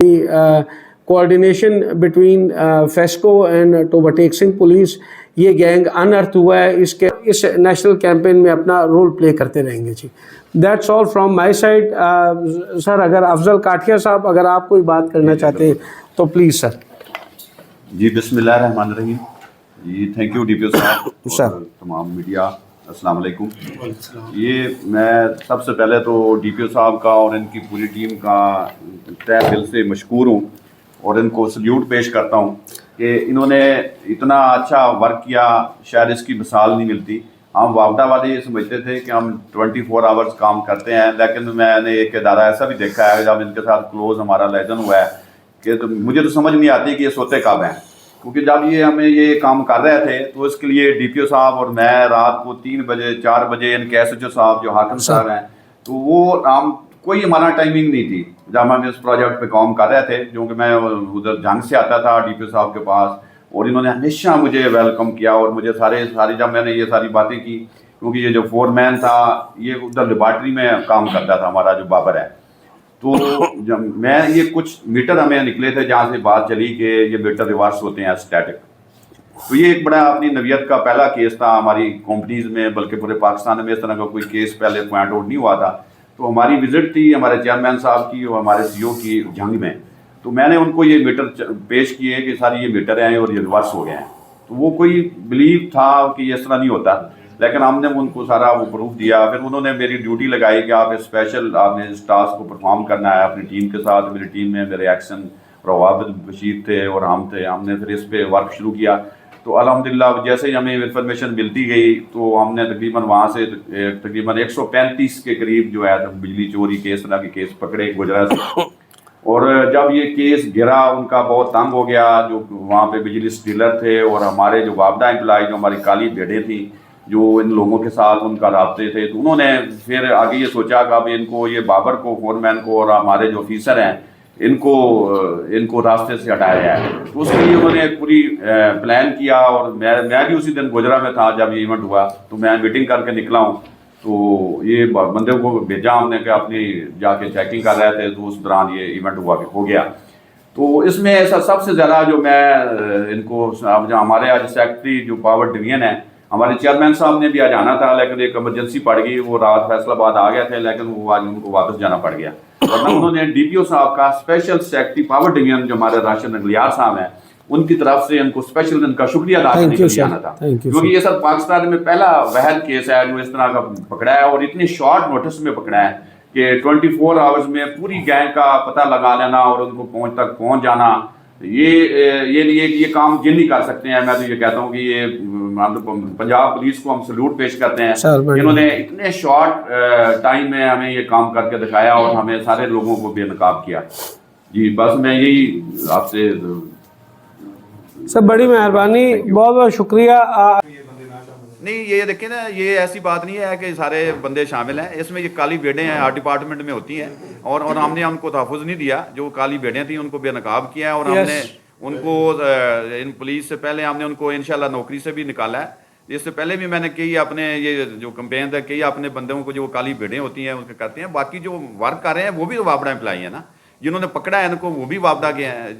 Coordination between FESCO and Toba Tek Singh police, ये gang unearth हुआ है, इस नेशनल कैंपेन में अपना रोल प्ले करते रहेंगे जी। That's all from my side. Sir, अगर अफजल काठिया साहब अगर आप कोई बात करना चाहते हैं तो प्लीज़ सर। जी बिस्मिल्लाहिर्रहमानिर्रहीम। जी थैंक यू डीपीओ साहब और तमाम मीडिया, अस्सलाम वालेकुम। ये मैं सबसे पहले तो डीपीओ साहब का और इनकी पूरी टीम का तहे दिल से मशकूर हूँ और इनको सल्यूट पेश करता हूँ कि इन्होंने इतना अच्छा वर्क किया, शायद इसकी मिसाल नहीं मिलती। हम वापडा वाले ये समझते थे कि हम 24 आवर्स काम करते हैं, लेकिन मैंने एक इदारा ऐसा भी देखा है जब इनके साथ क्लोज हमारा लेजन हुआ है कि तो मुझे तो समझ नहीं आती कि ये सोते कब हैं, क्योंकि जब ये हमें ये काम कर रहे थे तो इसके लिए डीपीओ साहब और मैं रात को 3 बजे 4 बजे इनके एसएचओ साहब जो हाकिम साहब हैं, तो वो हम कोई हमारा टाइमिंग नहीं थी जब हम इस प्रोजेक्ट पे काम कर रहे थे, क्योंकि मैं उधर जंग से आता था डीपीओ साहब के पास और इन्होंने हमेशा मुझे वेलकम किया और मुझे सारी जब मैंने ये सारी बातें की, क्योंकि ये जो फोरमैन था ये उधर लेबॉर्ट्री में काम करता था हमारा जो बाबर है, तो जब मैं ये कुछ मीटर हमें निकले थे जहाँ से बात चली कि ये मीटर रिवर्स होते हैं स्टैटिक, तो ये एक बड़ा अपनी नवियत का पहला केस था हमारी कंपनीज में, बल्कि पूरे पाकिस्तान में इस तरह का कोई केस पहले पॉइंट आउट नहीं हुआ था। तो हमारी विजिट थी हमारे चेयरमैन साहब की और हमारे सीईओ की जंग में, तो मैंने उनको ये मीटर पेश किए कि सारे ये मीटर हैं और ये रिवर्स हो गए हैं, तो वो कोई बिलीव था कि ये इस तरह नहीं होता, लेकिन हमने उनको सारा वो प्रूफ दिया। फिर उन्होंने मेरी ड्यूटी लगाई कि आप स्पेशल आपने इस टास्क को परफॉर्म करना है अपनी टीम के साथ। मेरी टीम में मेरे एक्शन रवाब बशीर थे और हम थे, हमने फिर इस पे वर्क शुरू किया। तो अल्हम्दुलिल्लाह जैसे ही हमें इन्फॉर्मेशन मिलती गई तो हमने तकरीबन वहाँ से तकरीबन 135 के करीब जो है बिजली चोरी के इस तरह के केस पकड़े गुजरात से। और जब ये केस गिरा उनका बहुत तंग हो गया, जो वहाँ पे बिजली स्टीलर थे और हमारे जो वापडा एम्प्लॉय जो हमारी काली भेड़ें थी जो इन लोगों के साथ उनका राब्ते थे, तो उन्होंने फिर आगे ये सोचा कि अब इनको ये बाबर को फोरमैन को और हमारे जो ऑफिसर हैं इनको रास्ते से हटाया जाए। तो उसके लिए उन्होंने पूरी प्लान किया और मैं भी उसी दिन गुजरा में था जब ये इवेंट हुआ, तो मैं मीटिंग करके निकला हूँ, तो ये बंदे को भेजा हमने कि अपनी जाके चेकिंग कर रहे थे, तो उस दौरान ये इवेंट हो गया। तो इसमें ऐसा सबसे ज़्यादा जो मैं इनको हमारे आज सेक्रेटरी जो पावर डिवीजन है, हमारे चेयरमैन साहब ने भी आज आना था लेकिन एक इमरजेंसी पड़ गई, वो रात फैसलाबाद आ गए थे, लेकिन वो आज उनको वापस जाना पड़ गया। और उन्होंने डीपीओ साहब का स्पेशल सेक्रेटरी पावर डिवीजन जो हमारे राशिद नगलियार साहब हैं उनकी तरफ से इनको स्पेशल इनका शुक्रिया अदा करने के लिए आना था, क्योंकि ये सर पाकिस्तान में पहला वहल केस है जो इस तरह का पकड़ा है और इतनी शॉर्ट नोटिस में पकड़ा है कि 24 आवर्स में पूरी गैंग का पता लगा लेना और उनको पहुंच जाना, ये काम जिन नहीं कर सकते हैं। मैं तो ये कहता हूँ कि ये पंजाब पुलिस को हम सल्यूट पेश करते हैं, इन्होंने इतने शॉर्ट टाइम में हमें ये काम करके दिखाया और हमें सारे लोगों को बेनकाब किया। जी बस मैं यही आपसे सर, बड़ी मेहरबानी, बहुत बहुत शुक्रिया। नहीं ये देखिए ना, ये ऐसी बात नहीं है कि सारे बंदे शामिल हैं इसमें। ये काली भेड़ें हैं हर डिपार्टमेंट में होती हैं और हमने उनको तहफ़्फ़ुज़ नहीं दिया, जो काली भेड़ें थी उनको बेनकाब किया है और हमने उनको इन पुलिस से पहले हमने उनको इंशाल्लाह नौकरी से भी निकाला है। इससे पहले भी मैंने कई अपने ये जो कंपेन है कई अपने बंदों को जो काली भेड़ें होती हैं उनके करते हैं। बाकी जो वर्क कर रहे हैं वो भी तो वापडा एम्प्लॉई है ना, जिन्होंने पकड़ा है इनको वो भी वापडा के हैं।